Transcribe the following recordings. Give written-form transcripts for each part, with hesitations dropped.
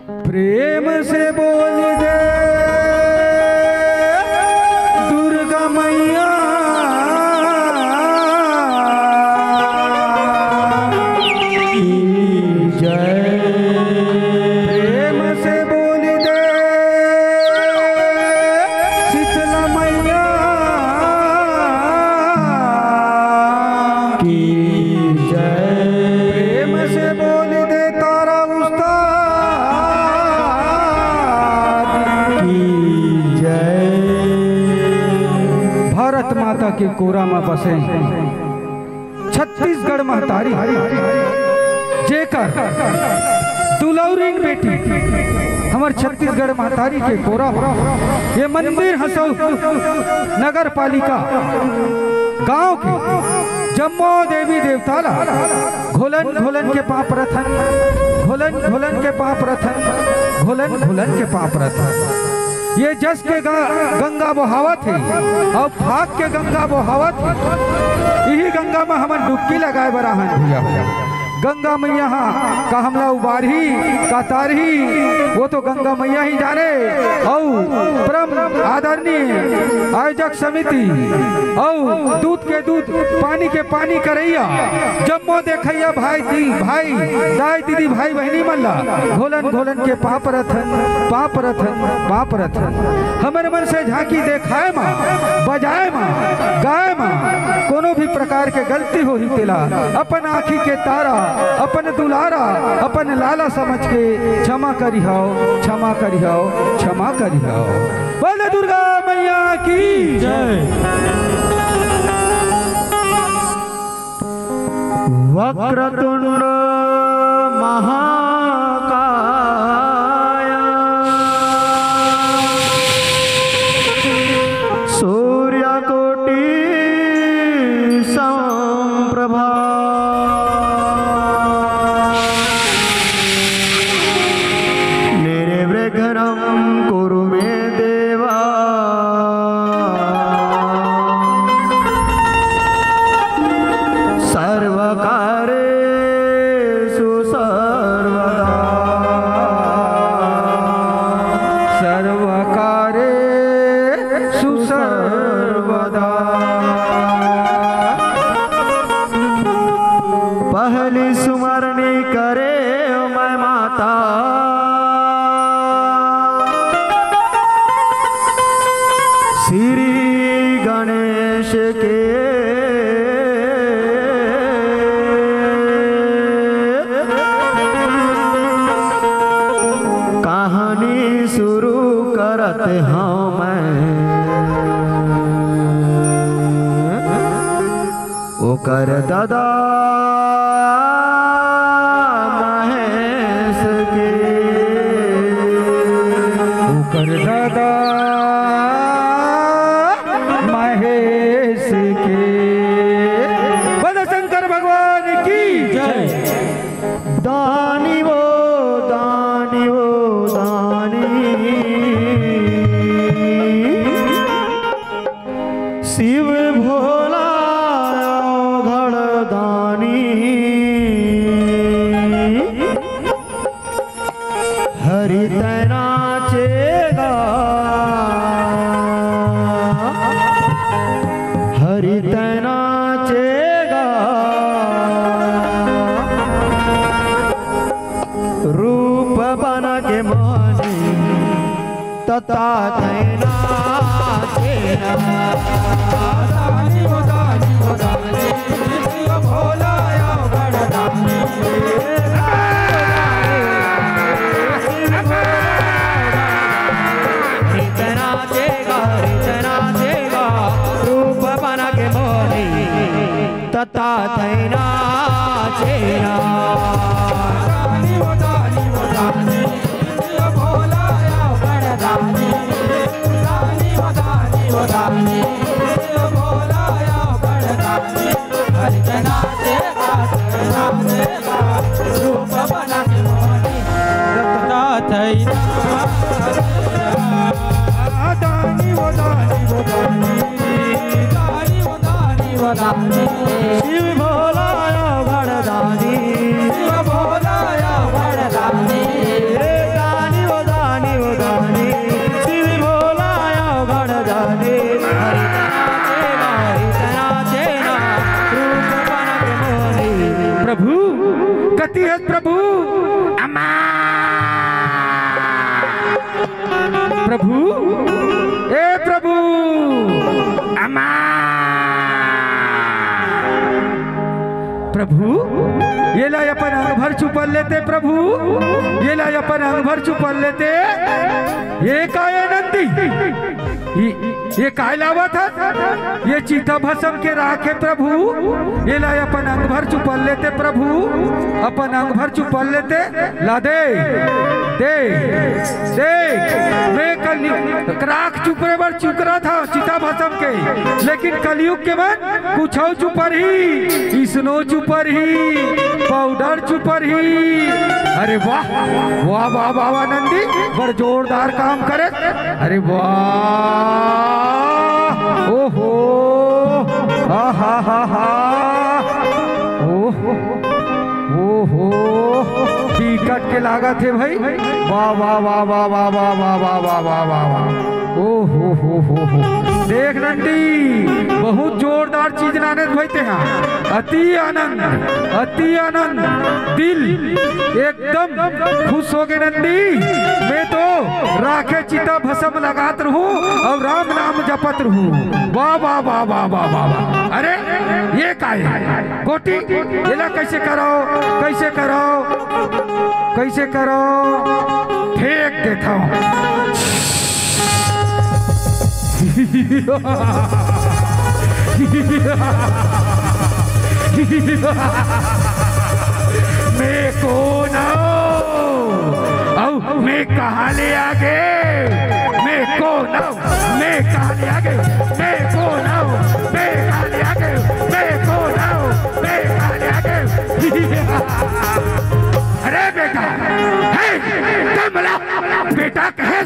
प्रेम से बोल दे दुर्गा मैया की जय। प्रेम से बोल दे शीतला मैया की जय। प्रेम से बोल दे तारा भारत माता के कोरा में बसे छत्तीसगढ़ महतारी जेकर दुलौरी बेटी हमार छत्तीसगढ़ महतारी के कोरा ये मंदिर हसौ नगर पालिका गांव के जम्मो देवी देवता घोलन घोलन के पाप रथन घोलन घोलन के पाप रथन घोलन घोलन के पाप रथन। ये जस के गंगा बहावत है और भाग के गंगा बहावत है। यही गंगा में हम डुबकी लगाए बराहन भैया। गंगा मैया का हमला उबारही का तारही वो तो गंगा मैया ही जाने। और परम आदरणीय आयोजक समिति और दूध के दूध पानी के पानी करैया जम्मो देखैया भाई दी भाई दाई दीदी भाई बहनी मल्ला घोलन घोलन के पाप रथन पाप रथन पाप रथन। हमारे मन से झांकी देखाए माँ बजाए माँ गाय माँ कोनो भी प्रकार के गलती हो ही तेला अपन आँखी के तारा अपन दुलारा अपन लाला समझ के क्षमा करिहाओ क्षमा करिहाओ क्षमा करिहाओ। बोले दुर्गा मैया की जय। वक्रतुंड महाकाय सूर्यकोटि समप्रभा निर्विघ्नं कुरु मे देवा सर्वकारेषु सर्वदा सर्वकारेषु सर्वदा। पहली सुमरनी करे मैं माता श्री गणेश के कहानी शुरू करते हूँ मैं वो कर दादा महेश के वो कर दादा महेश के। बोलो शंकर भगवान की जय। दानी वो दानी वो दानी शिव भोला घड़दानी हरि तेरा चेगा हरि तेरा चेगा रूप बन के मानी तथा तेना तेरा दानी वो दानी वो दानी शिव भोला घड़दानी रूप बना के मोरी तथा थैना चेना दानी वो दानी वो दानी शिव भोला घड़दानी दानी वो दानी वो दानी शिव भोला घड़दानी हरि जना देगा रूप बना के मोरी तथा थैना दानी वो दानी वो दानी दानी वो दानी वो दानी शिव भोला घड़दानी शिव भोला घड़दानी कति है प्रभु अम्मा प्रभु ए प्रभु अम्मा प्रभु ये ला अपन अंग भर चुपल लेते प्रभु ये ला अपन अंग भर चुपल लेते ये काय नंदी ये काय लावा था ये चीता भस्म के राखे प्रभु ये ला अपन अंग भर चुपल लेते प्रभु अपन अंग भर चुपल लेते ला दे दे दे मैं कल राख चुपरे पर चुकरा था चीता भस्म के लेकिन कलयुग के मन कुछ चुपर ही स्नो चुपर ही पाउडर चुपर ही अरे वाह वाह वाह वाह नंदी बड़ जोरदार काम करे अरे वाह ओहो हा हा हा हा ओहो ओहो टिकट के लागत है भाई वाह वाह वाह वाह वाह वाह वाह वाह वाह वाह वाह वाह ओहो हो देख नंदी बहुत जोरदार चीज नाने भैते हैं अति आनंद दिल एकदम खुश हो गए नंदी मैं तो राखे चिता भस्म लगात रहूं और राम नाम जपत रहूं वाह वाह वाह वाह वाह वाह अरे ये काय है गोटी ये कैसे करो कैसे करो कैसे करो फेंक देता हूं मैं कौन हूँ मैं कहाँ ले आ गए मैं कौन हूँ मैं कहाँ ले आ गए मैं कौन हूँ मैं कहाँ ले आ गए मैं कौन हूँ मैं कहाँ ले आ गए अरे बेटा बेटा कहे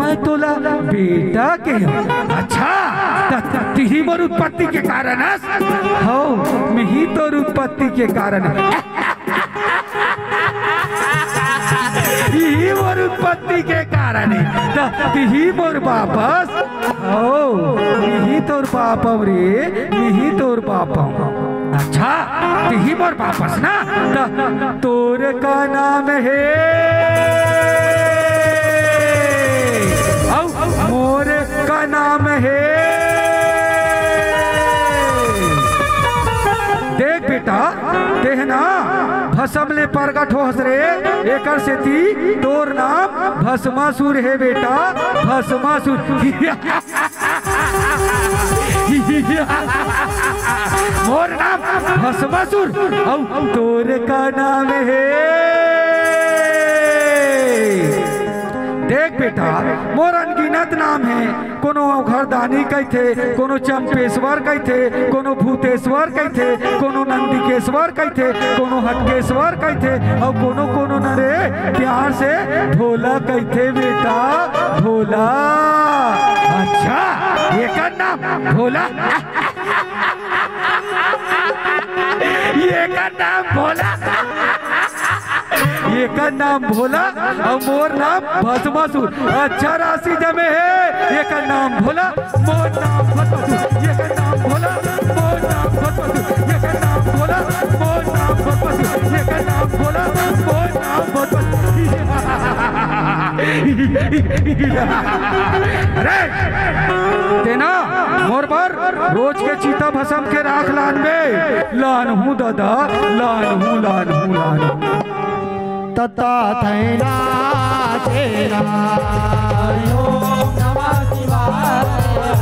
मैं तोला बेटा के अच्छा तिही मोर उत्पत्ति के कारण हो मैं ही तोर उत्पत्ति के कारण ही मोर उत्पत्ति के कारण तिही मोर वापस हो ही तोर पाप रे ही तोर पाप अच्छा तिही मोर वापस ना तोर का नाम है मोर का नाम है देख बेटा देहना भस्म ले प्रगट हो रे एकर से ती तोर नाम भस्मासुर है बेटा भस्मासुर मोर नाम भस्मासुर और तोर का नाम है देख बेटा मोर अनगिनत नाम है कोनो घरदानी कहते कोनो चंपेश्वर कहते कोनो भूतेश्वर कहते कोनो नंदिकेश्वर कहते कोनो हटकेश्वर कहते और कोनो कोनो नरे प्यार से भोला कहते बेटा भोला अच्छा ये का नाम भोला ये का नाम भोला ये का नाम भोला और मोर नाम भस्मासुर अच्छा राशि जमे है ये का नाम भोला मोर नाम भस्मासुर ये का नाम भोला मोर नाम भस्मासुर ये का नाम भोला मोर नाम भस्मासुर ये का नाम भोला मोर नाम भस्मासुर अरे तेना मोर पर रोज के चीता भस्म के राख लान में लान हूँ दादा लान हूँ तथा थैना तेरा हरि ओम नमः शिवाय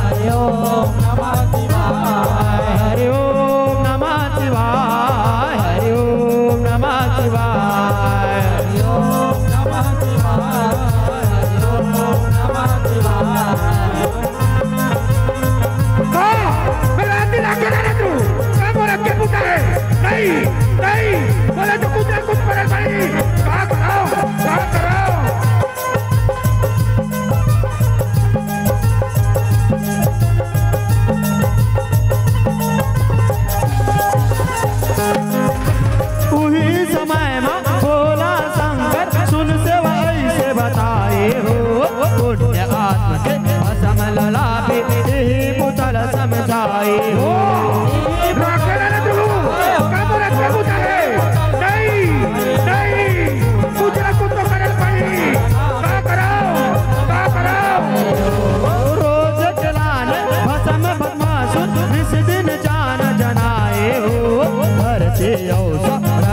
हरि ओम नमः शिवाय हरि ओम नमः शिवाय हरि ओम नमः शिवाय हरि ओम नमः शिवाय हरि ओम नमः शिवाय मेरा दिल अकेला है तू मैं बोला के पुता है नहीं बोले तो कुछ परेशानी क्या कराओ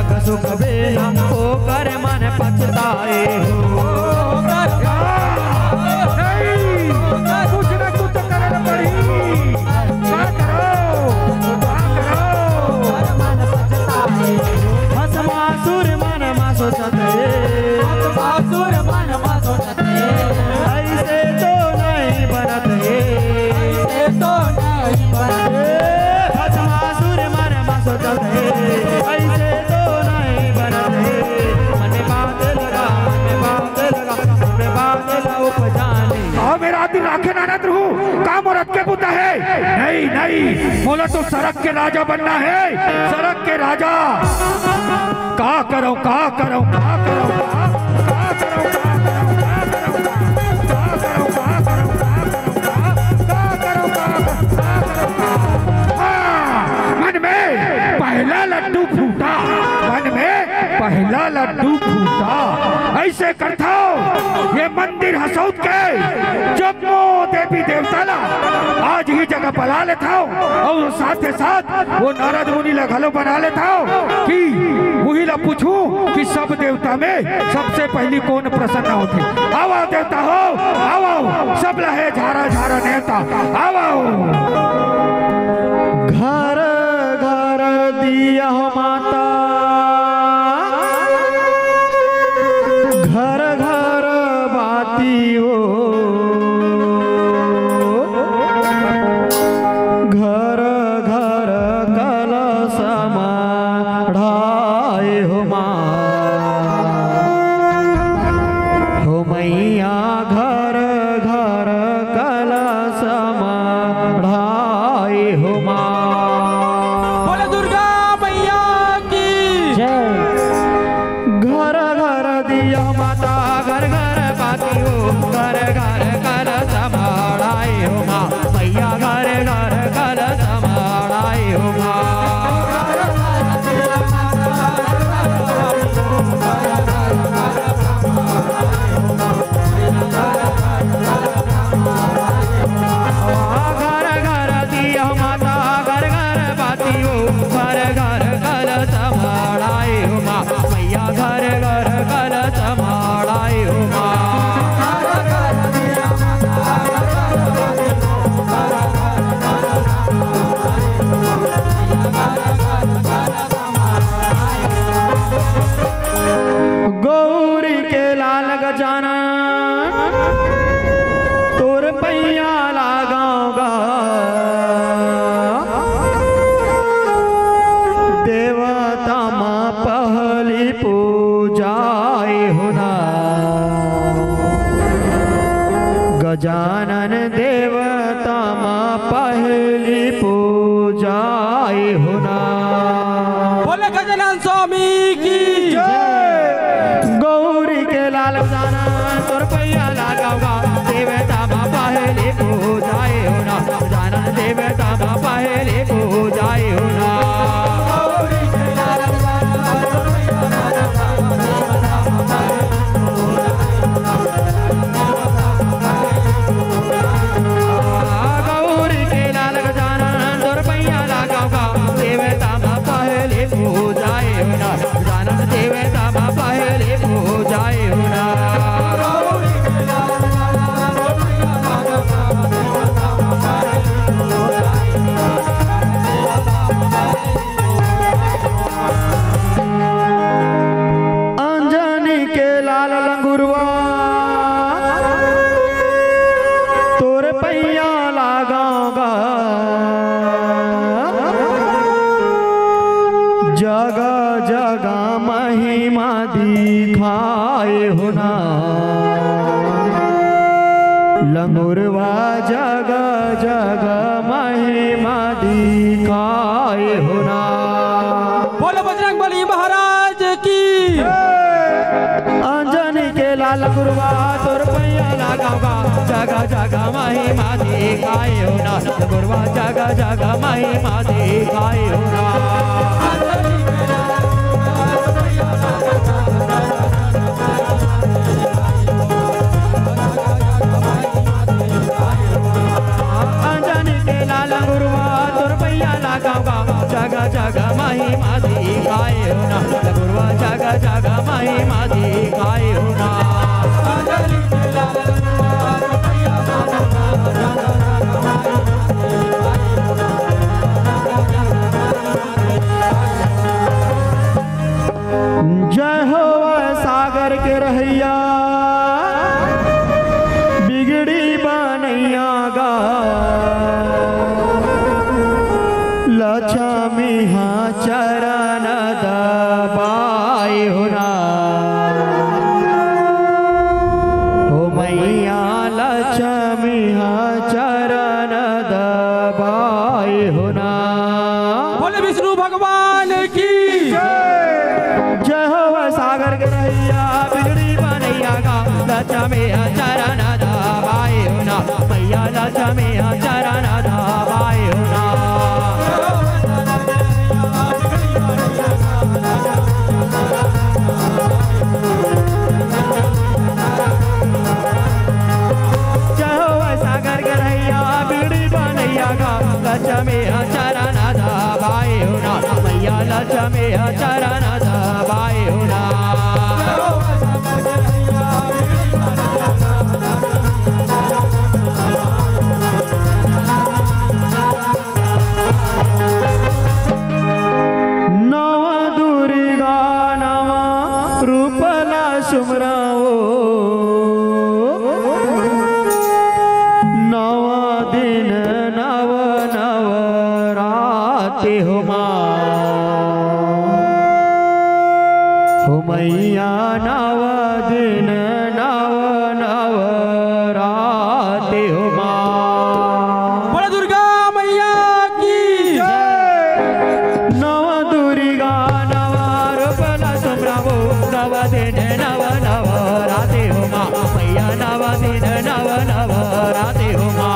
जग सुख बेला होकर मन पछताए हो। कुछ न कुछ करना पड़ी, भस्मासुर मन मा सोचत ऐसे तो नहीं बनत भस्मासुर मन मा सोचत ऐसे तो नहीं बनत मन बात लगा उपजाने। और मेरा दिल राखे नानत रहूं काम और के पुता है। नहीं नहीं बोला तो सड़क के राजा बनना है, सड़क के राजा। का करो का करो का करो का करो मन में पहला लड्डू फूटा, मन में पहला लड्डू फूटा। ऐसे करता ये मंदिर हसौद के जब देवी देवता ला आज ही जगह बना लेता हूँ और साथ के साथ वो नारद मुनि लगलो बना लेता हूँ कि वही ला पूछूं कि सब देवता में सबसे पहली कौन प्रसन्न होती। आओ देवता हो, आओ सब लहे झारा झारा नेता, आओ। घर घर दिया हो माता, घर घर बाती हो, घर घर कलश ढाए हो माँ हो मैया। घर घर कलश ढाए हो माँ। बोले दुर्गा मैया की जय। घर घर दिया माता, घर घर बाती हो, घर घर कलश ढाए हो माँ मैया। घर घर कलश ढाए हो माँ। घर घर दिया माता, घर घर बाती हो, घर घर कलश ढाए हो माँ मैया। घर घर कलश ढाए हो माँ। गौरी के लाल गजानन तोर पैया लगाऊंगा, देवता माँ पहली पूजाए होना। गजानन देवता माँ पहली पूजाए होना। बोले गजानन स्वामी की गौरी के लाल गजानन तोर पैया लगाऊंगा, देवता माँ पहली पूजाए होना। गजानन देवता माँ पहली पूजाए होना। गौरी के लाल गजानन तोर पैया लगाऊंगा, देवता माँ पहली पूजाए होना। गजानन देवता माँ पहली पूजाए होना। अंजनी के लाल लंगुरवा तोर पैया लगाऊंगा, जगह जगह महिमा दिखाए होना। लंगुरवा जगह जगह महिमा दिखाए होना। बोले बजरंग बली महाराज की अंजनी के लाल गुरुवा तोर पैया लगाऊंगा, जगह जगह महिमा दिखाए होना। गुरुवा जगह जगह महिमा दिखाए होना। अंजनी के लाल गुरुवा तोर पैया लगाऊंगा, जगह जगह महिमा दिखाए होना। जय हो सागर के रहैया बिगड़ी बनैया गा लक्ष्मी हाँ चरण दबाए होना हो मैया लक्ष्मी हाँ चरण दबाए होना। बोले विष्णु भगवान की जय हो सागर के रहैया बिगड़ी बनैया गा लक्ष्मी हाँ चरण दबाए होना मैया लक्ष्मी हाँ चरण दबाए होना। लक्ष्मी चरण दबाए होना मैया लक्ष्मी चरण दबाए होना। नव दुर्गा नव रूपला सुमराओ नव दिन नव हो मैया नव दिन नव राते हो माँ। बोले दुर्गा मैया की नव दुर्गा नव रूपला सुमराओ नव दिन नव राते हो माँ मैया नव दिन नव राते हो माँ।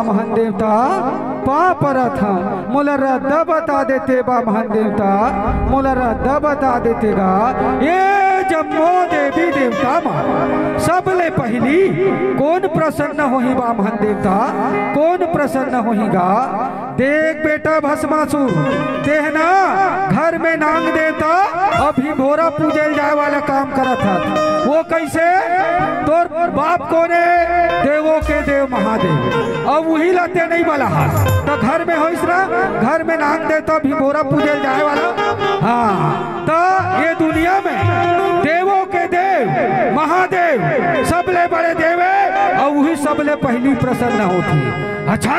महान देवता पाप रथा मोला रद्द बता देते बा महान देवता मोला रद्द बता देतेगा ये जम्मो देवी देवता मां सबले पहली कौन प्रसन्न होही बा महान देवता कौन प्रसन्न होहीगा। देख बेटा भस्मासुर देहना घर में नांग देवता अभी भोरा पूजल जाए वाला काम करा था वो कैसे तोर बाप कोने देवों के देव महादेव अब वही लाते नहीं वाला हाथ तो घर में हो इसरा घर में नांग देता भी भोरा पूजल जाए वाला। हाँ तो ये दुनिया में देवों के देव महादेव सबले बड़े देव है और वही सबले पहली प्रसन्न होती। अच्छा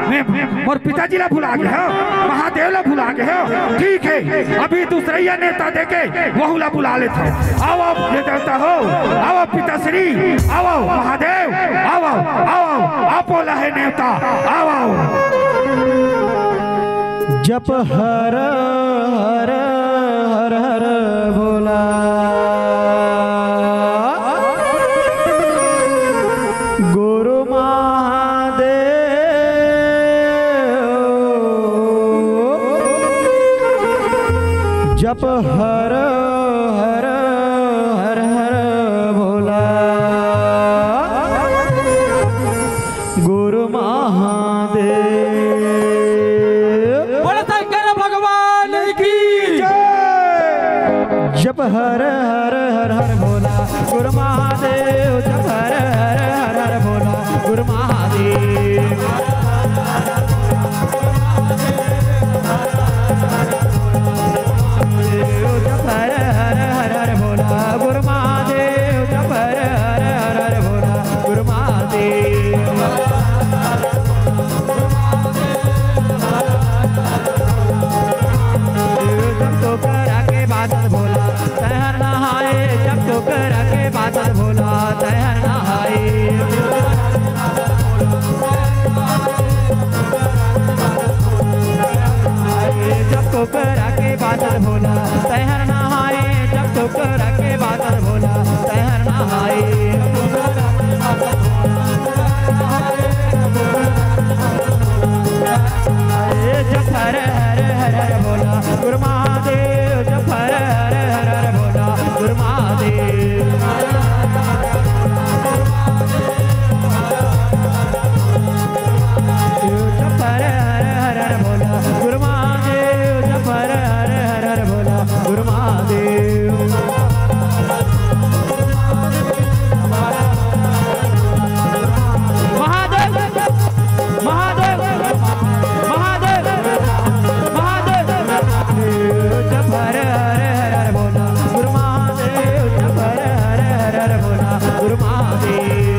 मैं मोर पिताजी ला भुला गया है महादेव ला भुला गया है ठीक है अभी दूसरा नेता देके वह ला बुला लेता आओ आओ ये देवता हो आओ पिताश्री आओ महादेव आओ आओ आपो लहे नेता आओ। जप हर हर हर हर भोला गुरु महादेव जप हर हर हर हर भोला गुरु महादेव। जप हर हर हर हर भोला गुरु महादेव जप हर हर हर हर भोला गुरु महादेव। जप हर हर हर हर भोला गुरु महादेव जप हर हर हर हर भोला गुरु महादेव। जब तो करा के बादल भोला तहर नहाए जब तो करा के बादल भोला तहर नहाए। जब तो करा के बादल भोला तहर नहाए जब तो करा के बादल भोला तहर नहाए। जब हर हर हर हर भोला गुरु महादेव जप हर हर हर हर भोला गुरु महादेव जप हर हर हर हर भोला गुरु महादेव जप हर हर हर हर भोला गुरु महादेव महादेव महादेव महादेव महादेव जप हर हर हर हर भोला गुरु महादेव जप हर हर हर हर भोला गुरु महादेव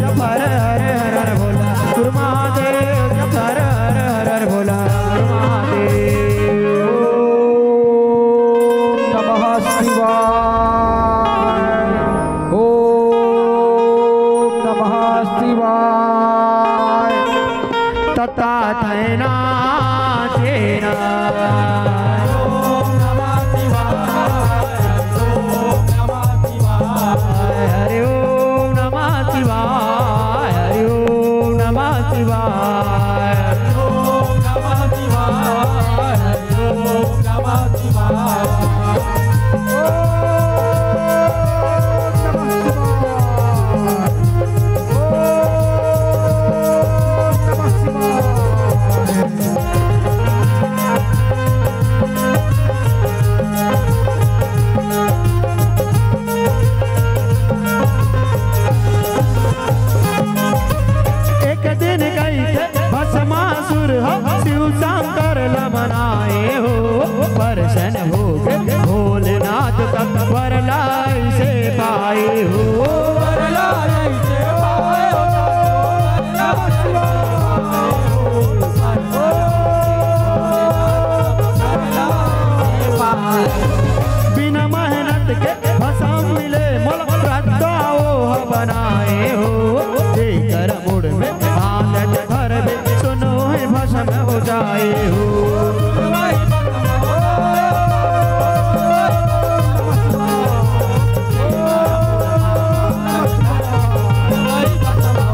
जप हर हर हर हर भोला गुरु महादेव जप हर हर हर हर भोला गुरु महादेव नमः शिवाय ओम नमः शिवाय तथा थैना चेना हरि ओम नमः शिवाय हरि ओम नमः शिवाय एक दिन गई भस्मासुर हो शिव शंकर लमनाए हो परसन हो गए भोलेनाथ तक वरलाई से पाए हो बिना मेहनत के भस्म मिले मोल श्रद्धाओ बनाए हो देकर मुड़ में आनंद भर में सुनो है भस्म हो जाए हो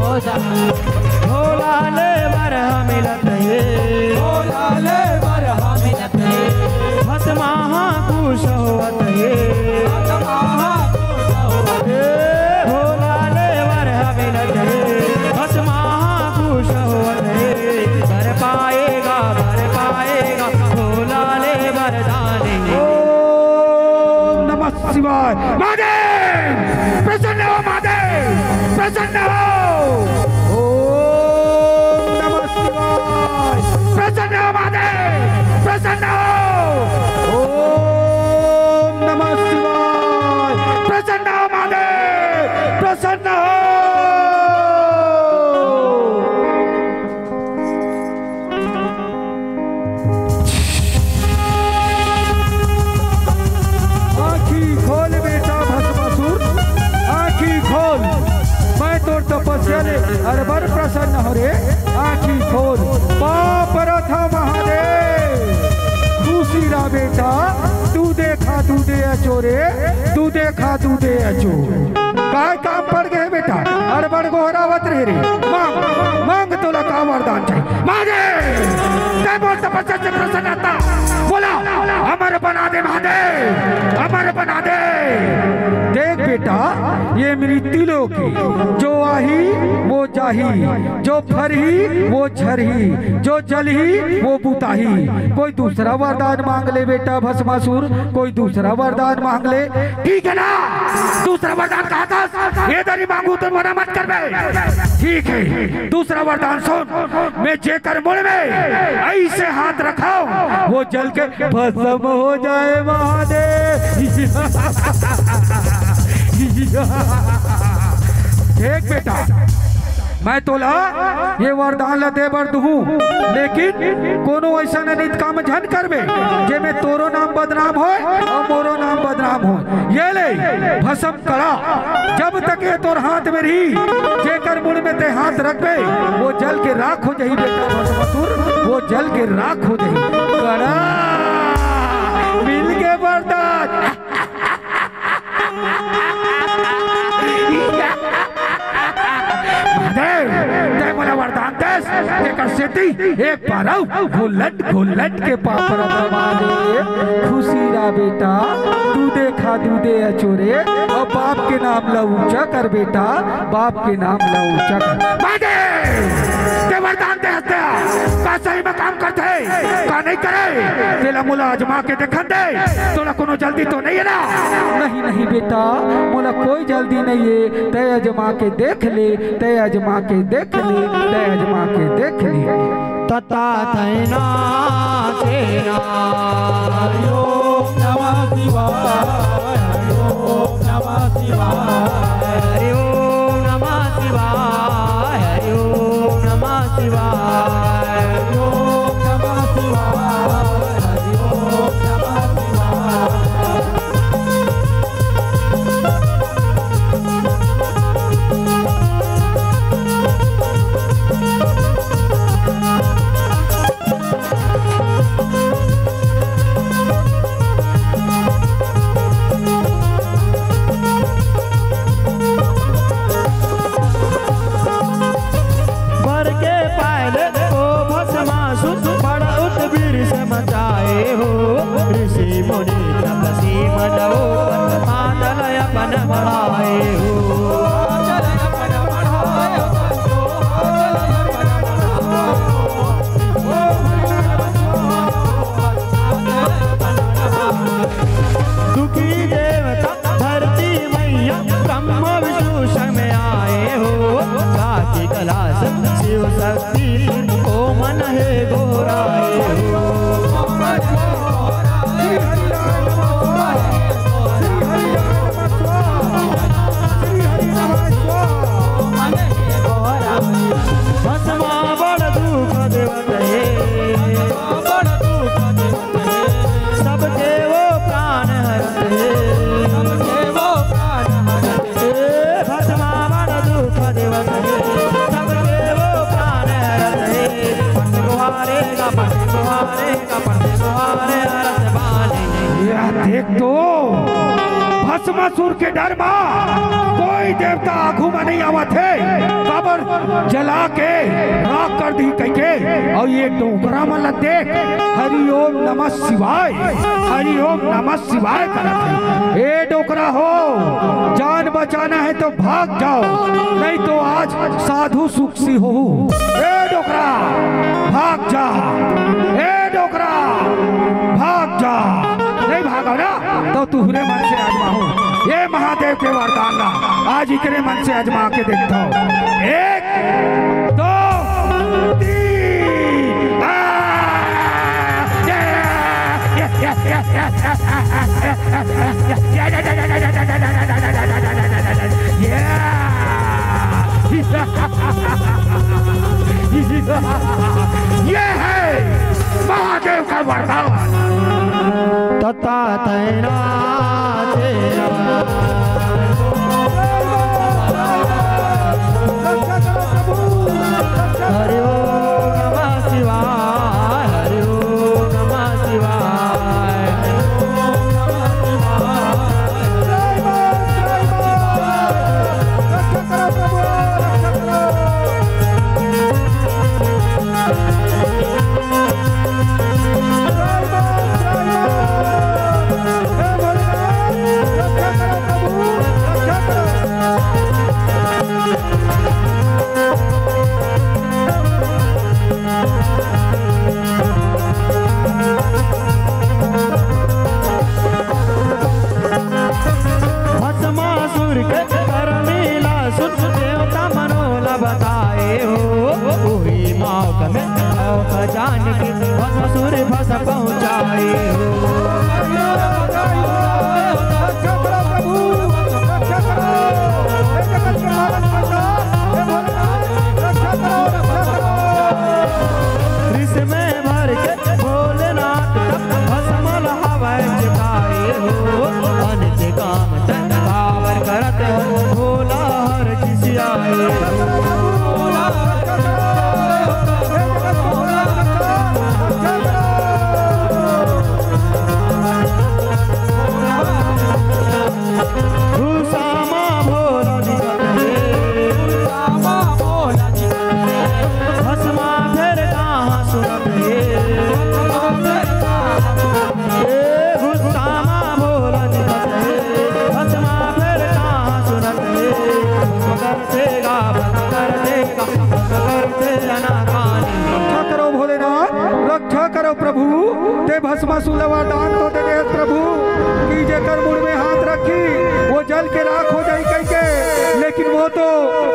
भोला ले बरह मिलत है भस्मा कुश होवत है भोला ले बरह मिलत है भस्मा कुश होवत है भर पाएगा भोला ले वरदान ओम नमः शिवाय महादेव प्रसन्न हो महादेव प्रसन्न हो ओम नमः शिवाय प्रसन्न हो महादेव प्रसन्न हो ओम नमः शिवाय प्रसन्न हो महादेव प्रसन्न हो आँखी खोल बेटा भस्मासुर आँखी खोल मैं तोर तपस्या ले अरे बर प्रसन्न हो रे आँखी खोल पाप रथा महादेव खुशी रा बेटा तू देखा तू दे अचो रे तू देखा तू दे अचो काय काम पड़ गए बेटा अरे बड़ गोहरावत रे रे मांग मांग तोला का वरदान चाहिए महादेव जय बोल तपस्या से प्रसन्नता बोला अमर बना दे महादेव अमर बना दे देख बेटा ये मृत्यु लोक जो आही वो जाही जो फरही वो झरही जो जलही वो बुताही कोई दूसरा वरदान मांग ले बेटा भस्मासुर कोई दूसरा वरदान मांग ले ठीक है ना दूसरा वरदान कहा था ये दरी मांगू तो मना मत कर बे ठीक है दूसरा वरदान सुन मैं जेकर मुड़ में ऐसे हाथ रखाओ वो जल के भस्म हो जाए महादेव देख बेटा मैं तोला ये वरदान ला दे बर दूं लेकिन कोनो ऐसा नित काम झन करबे जे में तोरो नाम बदनाम हो और मोरो नाम बदनाम हो ये ले भस्म करा जब तक ये तोर हाथ में रही जेकर मुड़ में ते हाथ रखबे वो जल के राख हो जाई बेटा भस्मासुर वो जल के राख हो जाई करा मिल के वरदान महादेव कैसे थी एक बार घुलट के पापड़ दबा दे। खुशी रा बेटा दूधे अचोरे और बाप के नाम ला ऊंचा कर बेटा, बाप के नाम ला ऊंचा कर। वरदान दे हत्या का सही में काम करते का नहीं करे तेला मुला आजमा के देखन दे। तोला कोनो जल्दी तो नहीं है ना? नहीं बेटा मोला कोई जल्दी नहीं है। तय आजमा के देख ले, तय आजमा के देख ले, तय आजमा के देख ले। तता तैना तेरा हरिओ नमः शिवाय, हरिओ नमः शिवाय, हरिओ नमः शिवाय, हरिओ नमः शिवाय, हरिओ नमः शिवाय, हरिओ नमः शिवाय। ऋषि मुनि तपसी मनवो मादलय बन बढ़ाए हो। दुखी देवता धरती मैया ब्रह्म विष्णु संग में आए हो। जाति कलाश शिव शक्ति ओ मन है गोराए हो। भस्मा बड़ दुख देवत है, सबके वो प्राण हरत है। भस्मा बड़ दुख देवत है, सबके वो प्राण हरत है। पंडित गुहारे का पंडित गुहारे का पंडित गुहारे हरत बानी। यह देख तो भस्मासुर के डर में कोई देवता आगू में नहीं आवत है। कबर जला के राख कर दी कह और ये डोकरा मन देख हरिओम नमः शिवाय, हरिओम नमः शिवाय करत है। ए डोकरा हो, जान बचाना है तो भाग जाओ, नहीं तो आज साधु सुखसी हो। ए डोकरा भाग जा, ए डोकरा भाग जा। नहीं भागो ना तो तुहरे मन से आजमा हो। ये महादेव के वरदान ला आज इकरे मन से आजमा के देखता हूँ। 1 2 3 ये है महादेव का वरदान। तता तैना तेरा हरिओ नमः शिवाय, हरिओ नमः शिवाय, जान के भस्मासुर भस पहुँचाए हो। रिस में भर के भोलेनाथ भस्म हवाए चुकाए हो। अनित काम तन पावर करत भोला हर किसी आए हो। रक्षा करो भोलेनाथ, रक्षा करो प्रभु। ते भस्मासुर वरदान तो दे दे प्रभु कि जेकर मुड़ में हाथ रखी वो जल के राख हो जाई कह के, लेकिन वो तो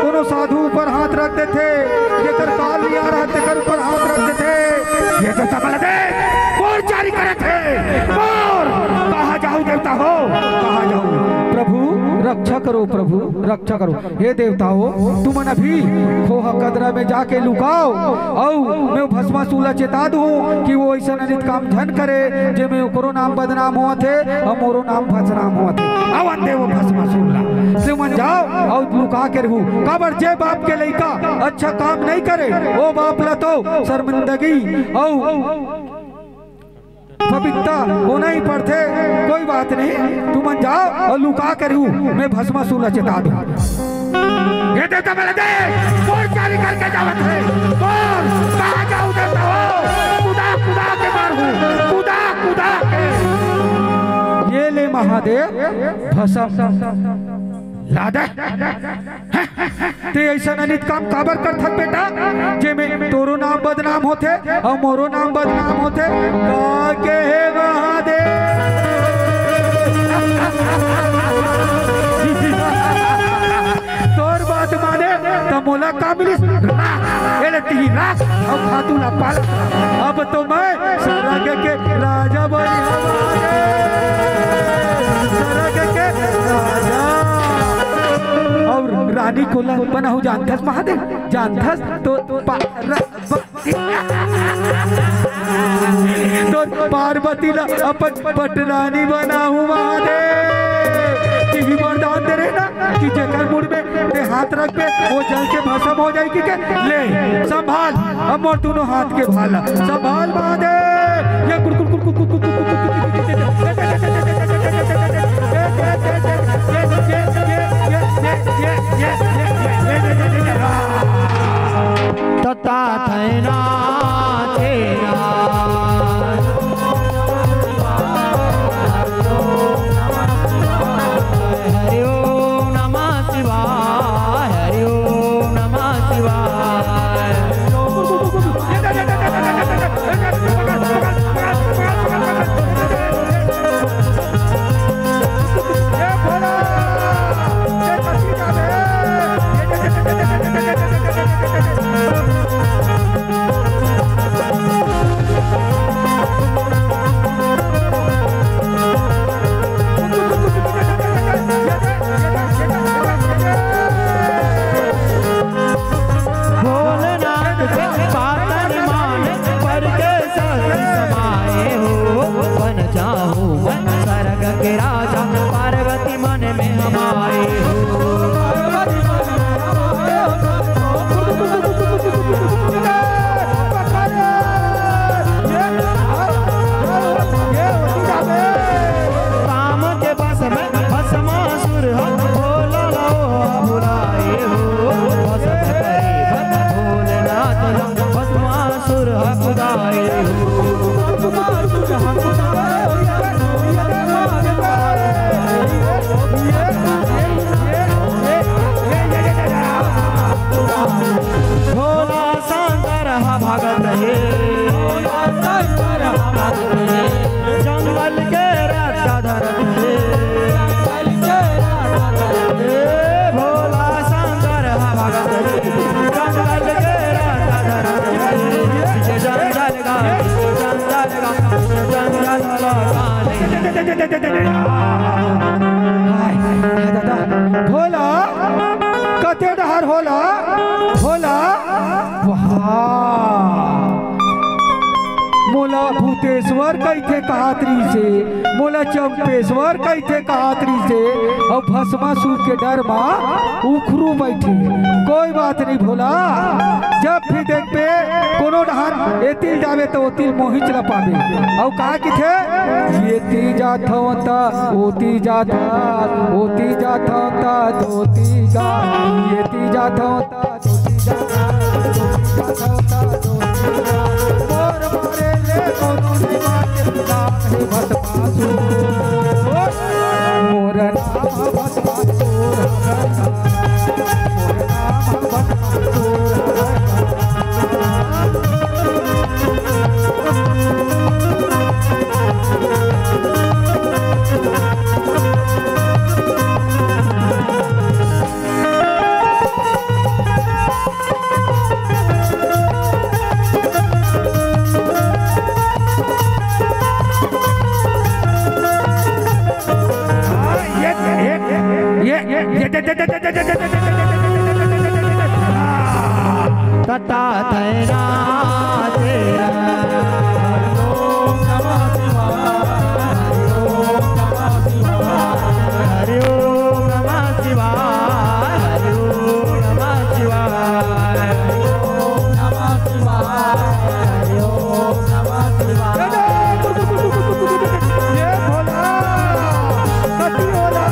दोनों साधु ऊपर हाथ रख देते, जेकर काल नहीं आ रहा तेकर ऊपर हाथ रख देते। ये तो तबल दे और जारी करे थे और कहाँ जाऊँ देवता हो, कहाँ जाऊँ प्रभु, रक्षा करो प्रभु, रक्षा करो। हे देवताओं तुम अभी खोहा कदरा में जाके लुकाओ और मैं भस्मासुर चेता दूं कि वो ऐसा अनित काम धन करे जे में ओकरो नाम बदनाम हुआ थे और मोरो नाम बदनाम हुआ थे। अवन दे वो भस्मासुर से मन जाओ और लुका के रहू। काबर जे बाप के लइका अच्छा काम नहीं करे वो बाप ला तो शर्मिंदगी और पवित्रता होना ही पड़ते। कोई बात नहीं, तुम जाओ और लुका कर मैं भस्मासुर चेता दूं। ये देवता मेरे दे और जारी करके जावत है और कहाँ जाऊँ देवता हो, कुदा कुदा के मारूं, कुदा कुदा के। ये ले महादेव भस्म लादा ते ऐसा अनित काम काबर कर थक बेटा जे में तोरो नाम बदनाम होते और मोरो नाम बदनाम होते। का के हे महादेव तोर बात माने तो मोला का मिलिस एले ती राख और खातू ना पाल। अब तो मैं सरग के राजा बनी, सरग के राजा और रानी को बना हूँ। जानथस महादेव, जानथस तो पार्वती ला अपन पटरानी बना हूँ महादेव। कि वरदान दे रहे ना कि जेकर मुड़ में ते हाथ रख पे वो जल के भस्म हो जाए। कि ले संभाल अब मोर दोनों हाथ के भाला संभाल महादेव। ये कुल कुल कुल कुल कुल तता थैना तेरा हरि ओम नमः शिवाय, हरि ओम नमः शिवाय। के राजा पार्वती मन में हमारे काम के बस में भस्मासुर भोला बुलाए हो। भोलेनाथ भस्मासुर खुदाए भोला शंकर भगत रहे, जंगल के राजा धरते। भोला शंकर भगत रहे, जंगल के राजा धरते। जंगल का भोला कते डहर होला भोला मोला भूतेश्वर कैथे कहात्री से, मोला चंपेश्वर कैथे कहात्री से और भस्मासुर के डर माँ उखरू बैठे। कोई बात नहीं भोला, जब भी देख पे कोनो डहर एतिल जावे तो ओतिल मोहित ला पावे। और कहा कि थे ये ती जात होता ओती जात ओती जात होता दोती जा, ये ती जात होता दोती जा मोर मोरे ले कोनो निवा के नाम है भस्मासुर, मोर नाम भस्मासुर, मोर नाम भस्मासुर। कता थैना तेरा ओम नमः शिवाय हरि ओम नमः शिवाय हरि ओम नमः शिवाय हरि ओम नमः शिवाय हरि ओम नमः शिवाय ये भोला कति भोला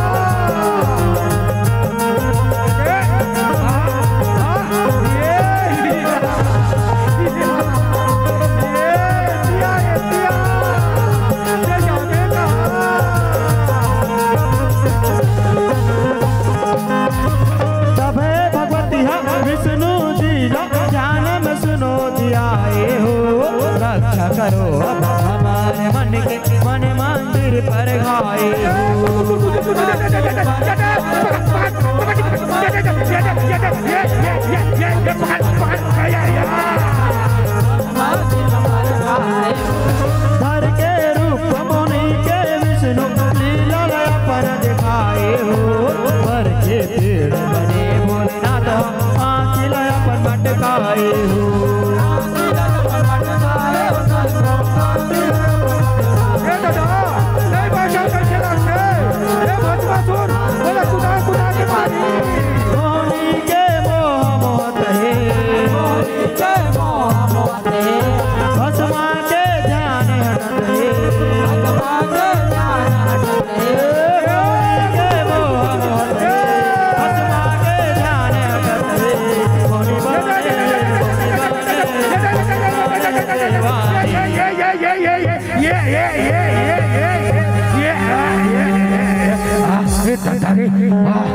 रक्षा करो अब हमारे मन के मन मंदिर पर घाये धर के रूप मुनि के विष्णु लीला पर दिखाए हो पर के पेड़ बने भोलेनाथ आंखिल पर मटकाए हो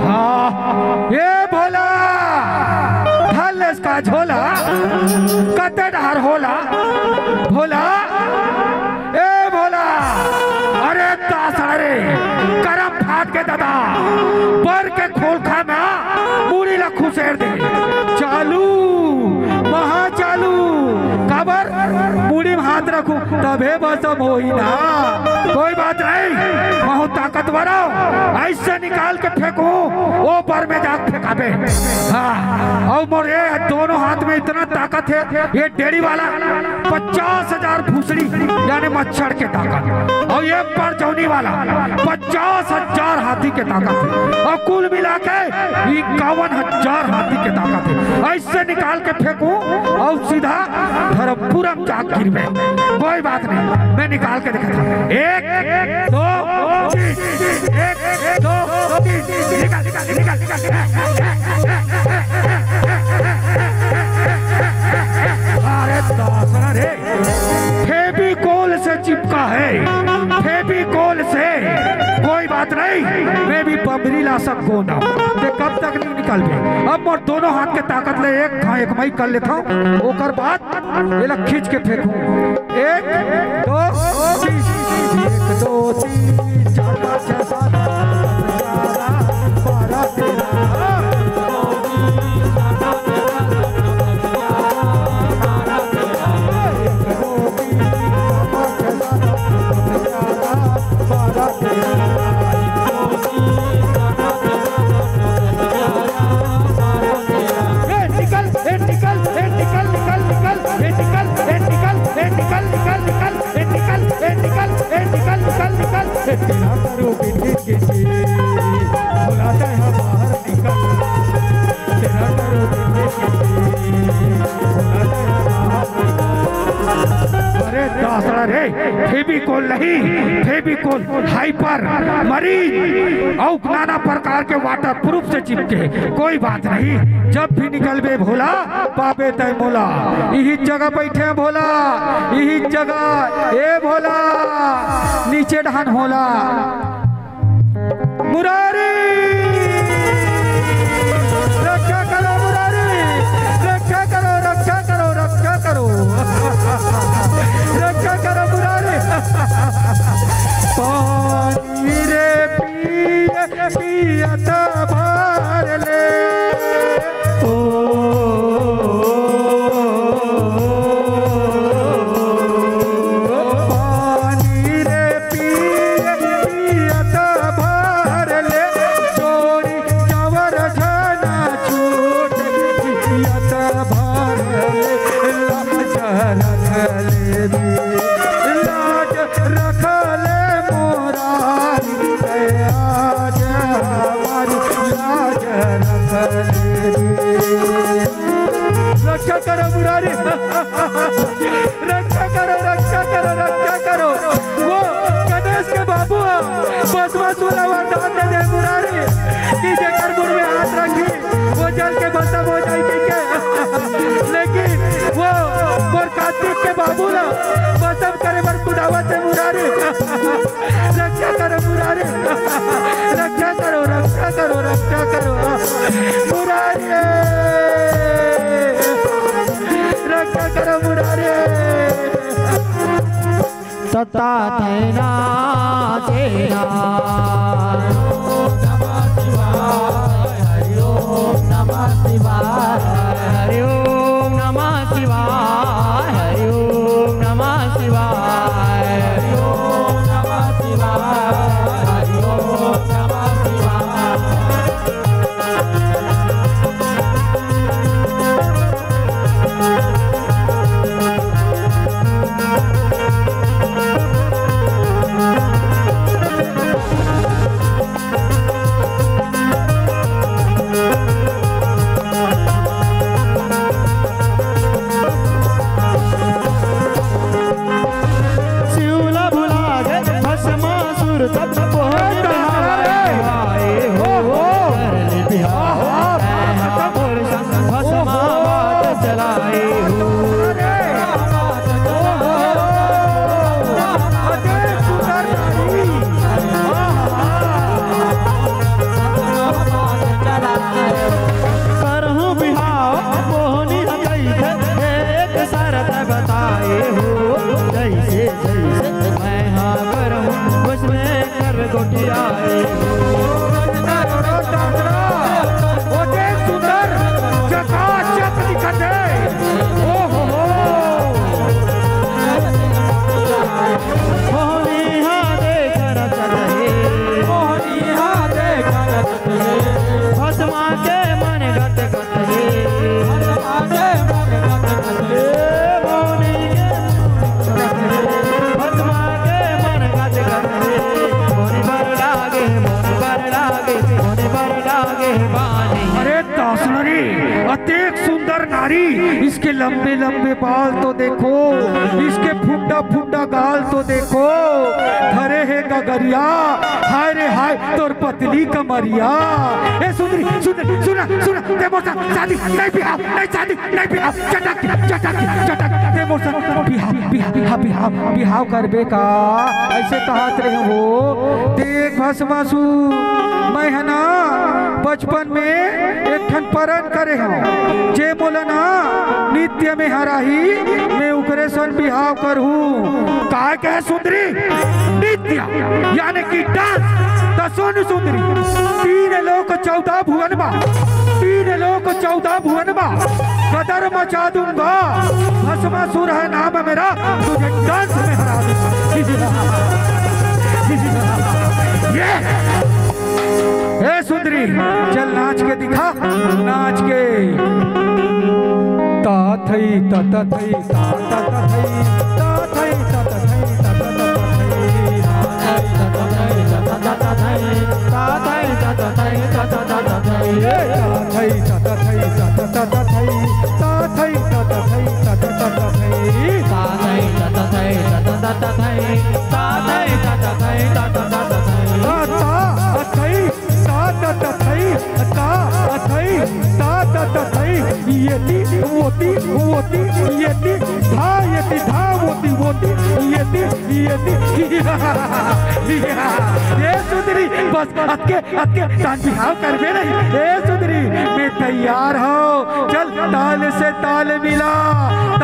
ये भोला ढल इसका झोला कते डहर होला भोला ए भोला अरे तासारे करम फाट के दादा बर के खोल खा में पूरी लखू शेर दे चालू महा चालू खबर पूरी में हाथ रखू तबे बसम होई ना कोई बात नहीं बहुत ताकतवर हो ऐसे निकाल के फेंकू वो पर में जाके फेंका दे हाँ और मोरे दोनों हाथ में इतना ताकत है ये डेढ़ी वाला 50,000 भूसड़ी यानी मच्छर के ताकत और ये पर जौनी वाला 50,000 हाथी के ताकत है और कुल मिला के 51,000 हाथी के ताकत है ऐसे निकाल के फेंकू और सीधा धर्मपुरम जाके गिरवे कोई बात नहीं मैं निकाल के दिखाता हूँ 1 2 3 1 2 3 निकाल निकाल निकाल निकाल अरे दासरा रे फेविकोल से चिपका है फेविकोल से कोई बात नहीं मैं भी बमरी ला सकूँ ना ते कब तक नहीं निकल गए अब मोर दोनों हाथ के ताकत ले एक मई कर लेता हूँ ओकर बाद ये लग खींच के फेंकूं 1 2 3 1 2 3 4 5 6 7 12 फेविकोल नहीं फेविकोल हाइपर मरीज और नाना प्रकार के वाटर प्रूफ से चिपके कोई बात नहीं जब भी निकल बे भोला पापे तय मोला यही जगह बैठे भोला यही जगह ए भोला नीचे ढान होला मुरारी रक्षा करो मुरारी रक्षा करो रक्षा करो रक्षा करो रक्षा करो मुरारी पानी रे पिए पियत भर ले ओ पानी रे पिए पियत भर ले जो मुरारी रक्षा करो रक्षा करो रक्षा करो। वो गणेश के बाबू बस वाला वरदान दे दे मुरारी कि जेकर मुंह में हाथ रखी वो जल के भस्म हो जाएगी के। लेकिन वो मोर कार्तिक के बाबू ना भस्म करे बर कुदावत है मुरारी। रक्षा करो मुरारी रक्षा करो रक्षा करो रक्षा करो मुरारी रक्षा करो मुरारी। तता थैना तेरा हरि ओम नमः शिवाय हरि ओम नमः शिवाय हरि ओम नमः शिवाय हरि ओम नमः शिवाय हरि ओम नमः शिवाय। इसके लंबे लंबे बाल तो देखो, इसके फुंडा फुंडा गाल तो देखो, धरे है गगरिया, हाय रे हाय तोर पतली कमरिया। ए सुंदरी सुंदरी सुना सुना ते मोसा शादी नहीं बिहाव नहीं शादी नहीं बिहाव चटक चटक चटक ते मोसा बिहाव बिहाव बिहाव बिहाव बिहाव करबे का ऐसे कहत रहे हो। देख भस्मासु मैं है ना बचपन में एक ठन परन करे हूँ जे बोला ना नित्य में हराही मैं उकरे सन बिहाव करहूँ। काय कहे सुंदरी नित्य यानी कि डांस तो सुन सुंदरी 3 लोक 14 भुवन बा 3 लोक 14 भुवन बा कदर मचा दूंगा। भस्मासुर है नाम मेरा तुझे डांस में हरा दूंगा। ए सुंदरी चल नाच के दिखा नाच के ता थई ता ता थई ता ता ता थई ता थई ता ता थई ता ता ता थई ता ता ता थई ता थई ता ता थई ता ता ता थई ता थई ता ता ता थई ता थई ता ता थई ता ता ता थई ता थई ता ता थई ता ता ता थई ता थई ता ता थई ता ता ता थई ता थई ता थई ता थई ता ता थई येती वोती वोती येती धा वोती वोती येती येती। ए सुंदरी बस अतके तान बिहाव करबे नहीं। ए सुंदरी मैं तैयार हूँ चल ताल से ताल मिला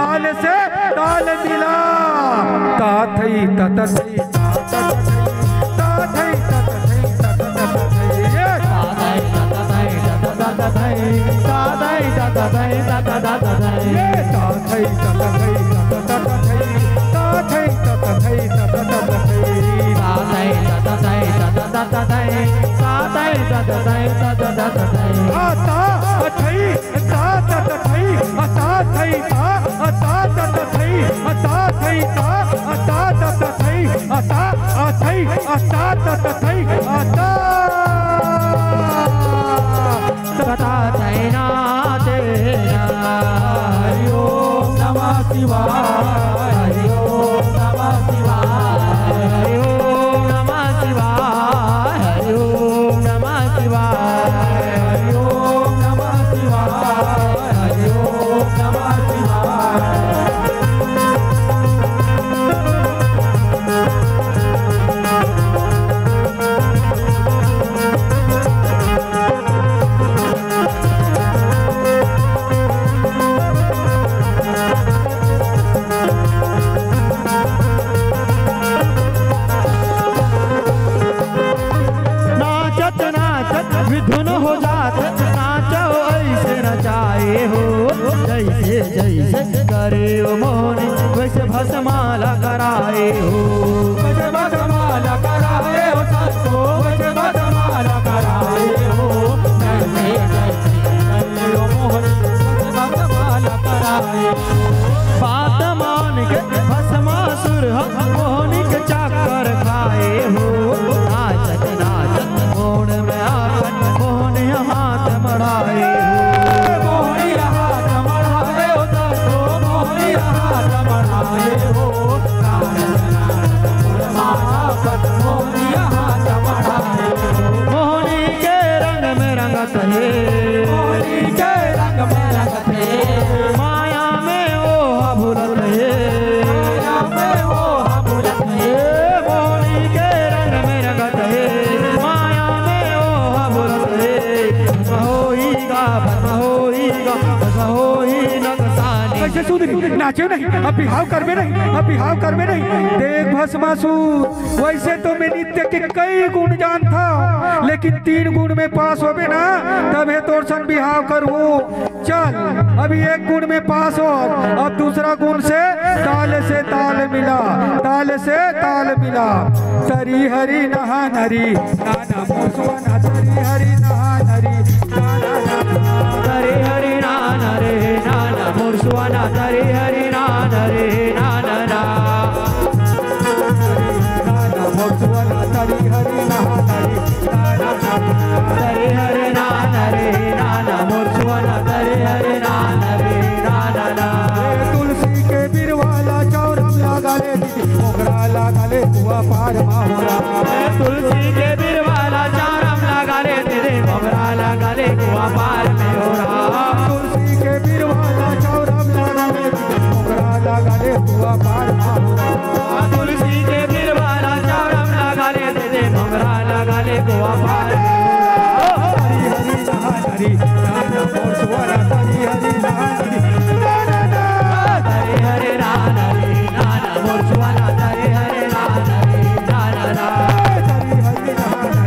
ताल से ताल मिला ता थई ता ता थई ता थई ता थई ता ता थई ता थई ता थई ता थई ता ता ता थई ता थई ता थई ता ता ता थई ता थई ता थई ता ता ता थई ता थई ता थई ता ता ता थई ता थई ता थई ता ता ता थई ता थई ता ता थई ता थई ता ता ता थई ता थई ता ता ता थई ता थई ता ता थई ता तता थैना तेरा हरि ओम शिवाय, हरि ओम नमः शिवाय, हरि ओम नमः शिवाय, हरि ओम नमः शिवाय, हरि ओम नमः शिवाय, हरि ओम नमः शिवाय। नाचत नाचत विधुन हो जात, नाचो ऐसे नचाए हो, जैसे जैसे करे ओ मोहनी वैसे भस्माला कराए हो, वैसे भस्माला कराए हो संतो, वैसे भस्माला कराए हो, जैसे जैसे करे हो मोहनी वैसे भस्माला कराए हो। बात मान के भस्मासुर मोहनी के चाकर खाए हो, नाचत नाचत मोड़ में आकर मोहनी हाथ मढ़ाए हो, मोहनी हाथ मढ़ाए हो संतो, मोहनी हाथ मढ़ाए हो, मोहनी हाथ मढ़ाए हो। मोहनी के रंग में रंगत है, मोहनी के रंग में रंगत है, माया में वो भूलत है, माया में वो भूलत है। मोहनी के रंग में रंगत है, माया में वो भूलत है, भस्म होई नगसानी। कैसे सुधरी नाचे नहीं, अब बिहाव करबे नहीं, अब बिहाव करबे नहीं। देख भस्मासुर, वैसे तो मैं नित्य के कई गुण जानता, लेकिन 3 गुण में पास होबे ना तबे तोर संग बिहाव करूं। चल अभी 1 गुण में पास हो, अब दूसरा गुण से ताल मिला, ताल से ताल मिला। तरी हरि नहा नरी नाना मोसवाना, तरी हरि नहा नरी तरे हरि नाना रे नाना मुर्सुआना, तरे हरि नाना रे नाना ना, मोसवाना तरी हरि नहा नरी तरे हरि नाना रे नाना मुर्सुआना, तरे हरि नाना रे नाना ना। तुलसी के बिरवाला चौरम लगा ले, मोगरा लगा ले कुआ पार माहुरा। तुलसी के बिरवाला चारम लगा ले तेरे, मोगरा लगा ले कुआ पार में हो रहा। तुलसी के बिरवाला चौरम लगा ले, मोगरा लगा ले कुआ पार माहुरा। तुलसी के बिरवाला चारम लगा ले तेरे, मोगरा लगा ले कुआ पार में हो रहा। हरि हरि नहा हरि नाना मोसवाना, हरि हरि नहा हरि तरे हरे नाना रे नाना मुर्सुआना, तरे हरे नाना रे नाना ना, हरि हरि नहा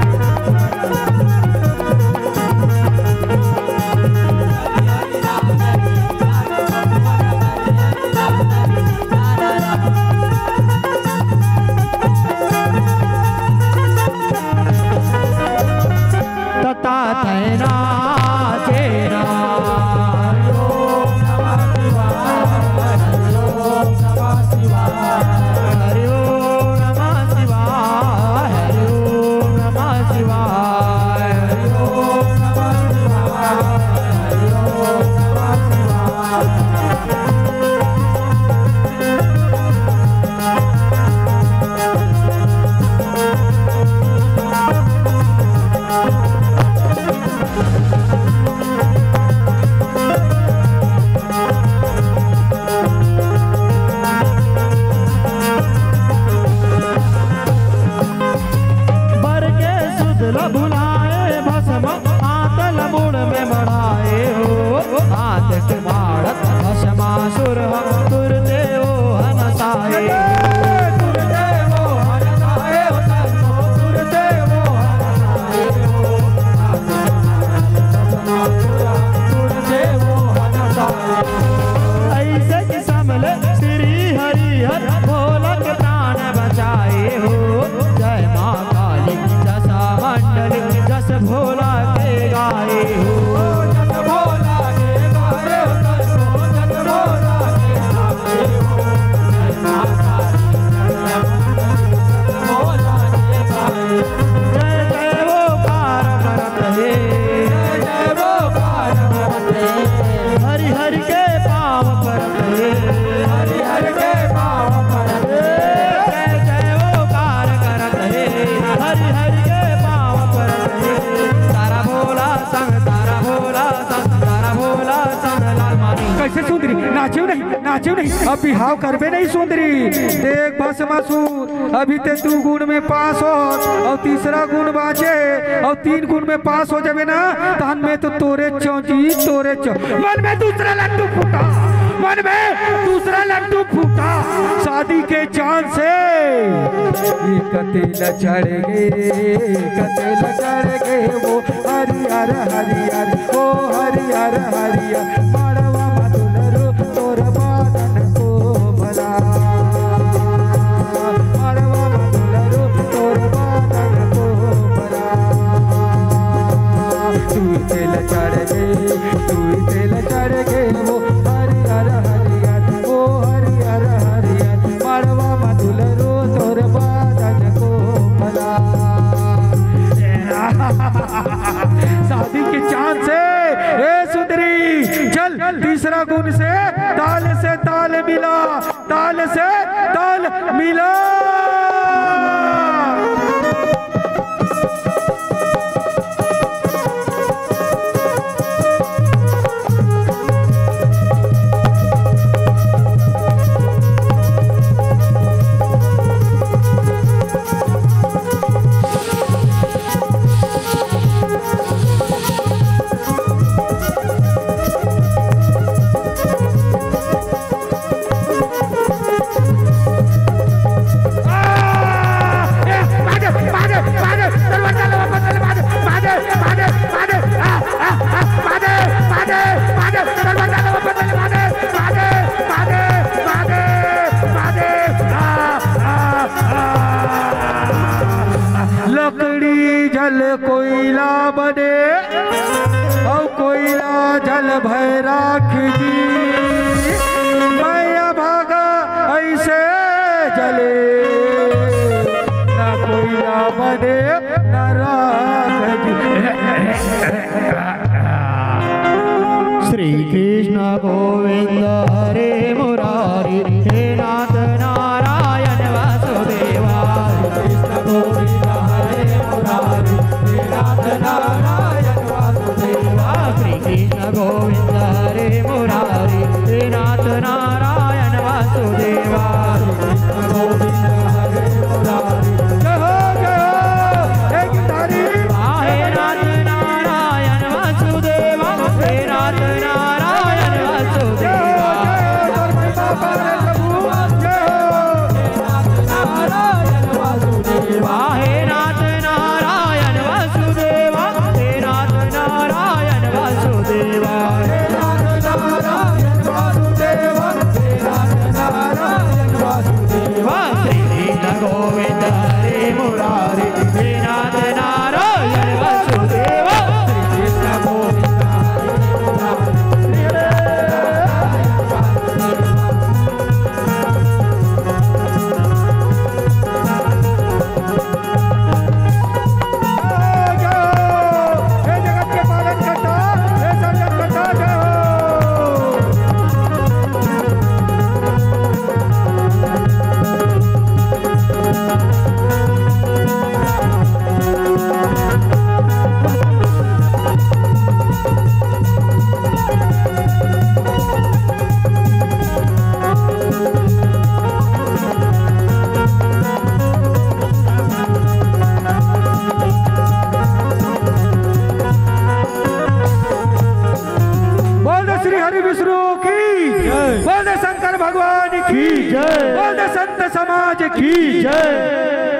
नाचू नहीं अब बिहाव करबे नहीं सुंदरी देख बस मसूर अभी ते 2 गुण में पास हो और तीसरा गुण बाचे और 3 गुण में पास हो जावे ना तहन में तो तोरे चौची तोरे मन में दूसरा लड्डू फूटा मन में दूसरा लड्डू फूटा शादी के चांद से कतेल चढ़ गए वो हरियर हरियर ओ हरियर हरियर मारवा मधुलरो तोर बादन को भला मारवा मधुलरो तोर बादन को भला तू तेल चढ़ गए वो हरियर हरियर ओ हरियर हरियर मारवा मधुलरो तोर बादन को भला शादी के चांद से ए सुंदरी चल तीसरा गुण से ताल मिला ताल से ताल मिला लकड़ी जल कोयला बने और कोयला जल भय राख जी मैं भागा ऐसे जले न कोयला बने न राख जी श्री कृष्ण गोविंद हरे मुरारी हे नाथ नारायण वासुदेवा कृष्ण गोविंद हरे मुरारी हे नाथ नारायण वासुदेवा श्री कृष्ण गोविंद हरे मुरारी हे नाथ नारायण वासुदेवा कृष्ण गोविंद हरे मुरारी जय हो एक तारी हे नाथ नारायण वासुदेवा हे नाथ नारायण वासुदेवा हे नाथ नारायण वासुदेवा हे नाथ नारायण वासुदेवा हे नाथ नारायण वासुदेवा हे नाथ नारायण वासुदेवा श्री कृष्ण गोविंद हरे मुरारी हे नाथ नारायण वासुदेवा श्री कृष्ण गोविंद हरे मुरारी जगत के पालन करता हे सर्जन करता जय बोल श्री हरि विष्णु की बोल शंकर भगवान की बोल संत समाज की जय।